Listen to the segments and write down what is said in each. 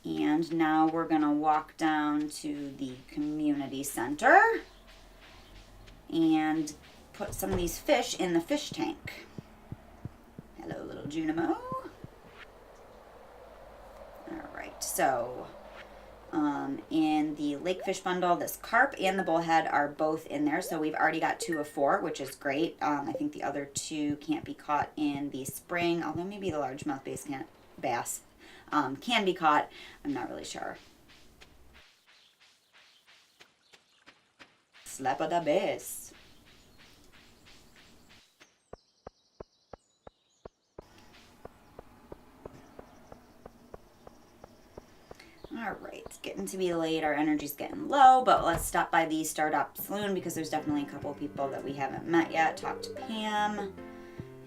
And now we're going to walk down to the community center and put some of these fish in the fish tank. Hello, little Junimo. All right, so in the lake fish bundle, this carp and the bullhead are both in there. So we've already got 2 of 4, which is great. I think the other 2 can't be caught in the spring, although maybe the largemouth bass can be caught. I'm not really sure. Slap of the bass. All right, it's getting to be late. Our energy's getting low, but let's stop by the Stardew Saloon because there's definitely a couple of people that we haven't met yet. Talk to Pam.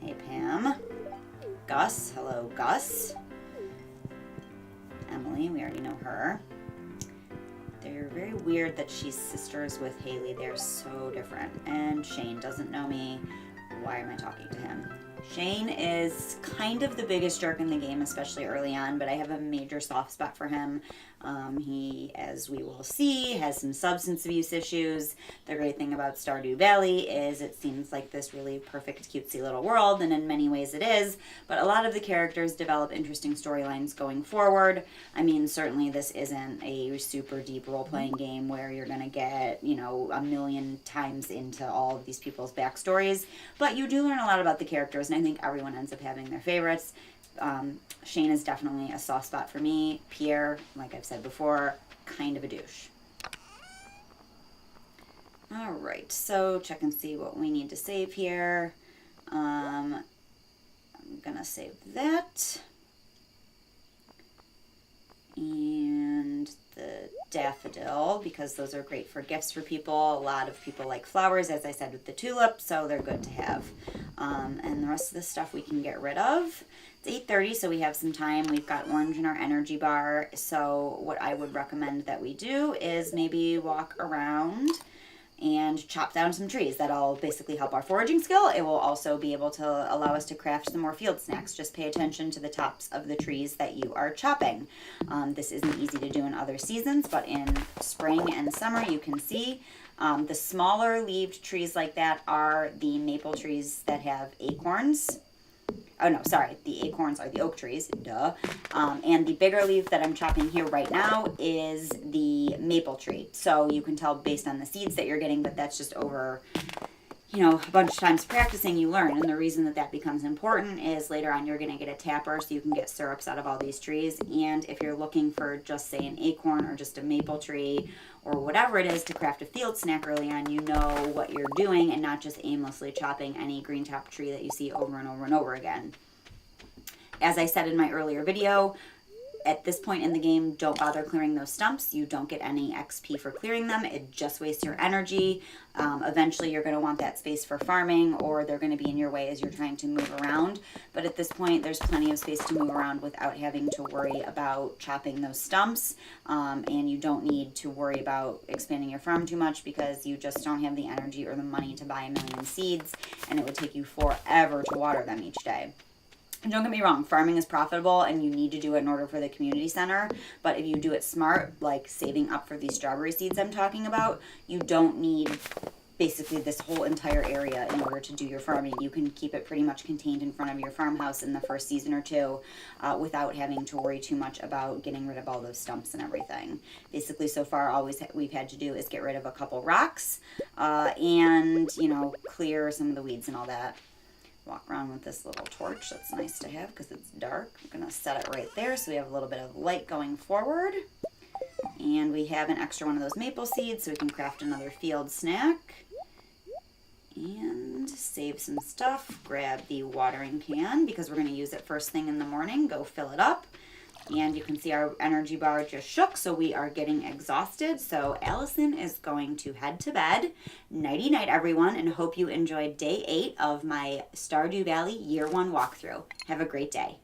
Hey, Pam. Gus. Hello, Gus. Emily, we already know her. They're very weird that she's sisters with Haley. They're so different. And Shane doesn't know me. Why am I talking to him? Shane is kind of the biggest jerk in the game, especially early on, but I have a major soft spot for him. He, as we will see, has some substance abuse issues. The great thing about Stardew Valley is it seems like this really perfect, cutesy little world, and in many ways it is, but a lot of the characters develop interesting storylines going forward. I mean, certainly this isn't a super deep role-playing game where you're going to get, you know, a million times into all of these people's backstories, but you do learn a lot about the characters, and I think everyone ends up having their favorites. Shane is definitely a soft spot for me. Pierre, like I've said before, kind of a douche. All right, so check and see what we need to save here. I'm gonna save that. And the daffodil, because those are great for gifts for people. A lot of people like flowers, as I said with the tulip, so they're good to have. And the rest of the stuff we can get rid of. It's 8:30, so we have some time. We've got orange in our energy bar, so what I would recommend that we do is maybe walk around and chop down some trees. That'll basically help our foraging skill. It will also be able to allow us to craft some more field snacks. Just pay attention to the tops of the trees that you are chopping. This isn't easy to do in other seasons, but in spring and summer you can see the smaller leaved trees like that are the maple trees that have acorns. Oh no, sorry, the acorns are the oak trees, duh. And the bigger leaf that I'm chopping here right now is the maple tree. So you can tell based on the seeds that you're getting, but that's just over, you know, a bunch of times practicing you learn. And the reason that that becomes important is later on you're going to get a tapper so you can get syrups out of all these trees. And if you're looking for just say an acorn or just a maple tree or whatever it is to craft a field snack early on, you know what you're doing and not just aimlessly chopping any green top tree that you see over and over and over again. As I said in my earlier video, at this point in the game, don't bother clearing those stumps. You don't get any XP for clearing them. It just wastes your energy. Eventually, you're going to want that space for farming, or they're going to be in your way as you're trying to move around. But at this point, there's plenty of space to move around without having to worry about chopping those stumps. And you don't need to worry about expanding your farm too much because you just don't have the energy or the money to buy a million seeds, and it would take you forever to water them each day. And don't get me wrong, farming is profitable and you need to do it in order for the community center. But if you do it smart, like saving up for these strawberry seeds I'm talking about, you don't need basically this whole entire area in order to do your farming. You can keep it pretty much contained in front of your farmhouse in the first season or two without having to worry too much about getting rid of all those stumps and everything. Basically, so far, all we've had to do is get rid of a couple rocks and, you know, clear some of the weeds and all that. Walk around with this little torch. That's nice to have because it's dark. I'm going to set it right there so we have a little bit of light going forward. And we have an extra one of those maple seeds so we can craft another field snack. And save some stuff. Grab the watering can because we're going to use it first thing in the morning. Go fill it up. And you can see our energy bar just shook, so we are getting exhausted. So Allison is going to head to bed. Nighty night, everyone, and hope you enjoyed day 8 of my Stardew Valley Year 1 walkthrough. Have a great day.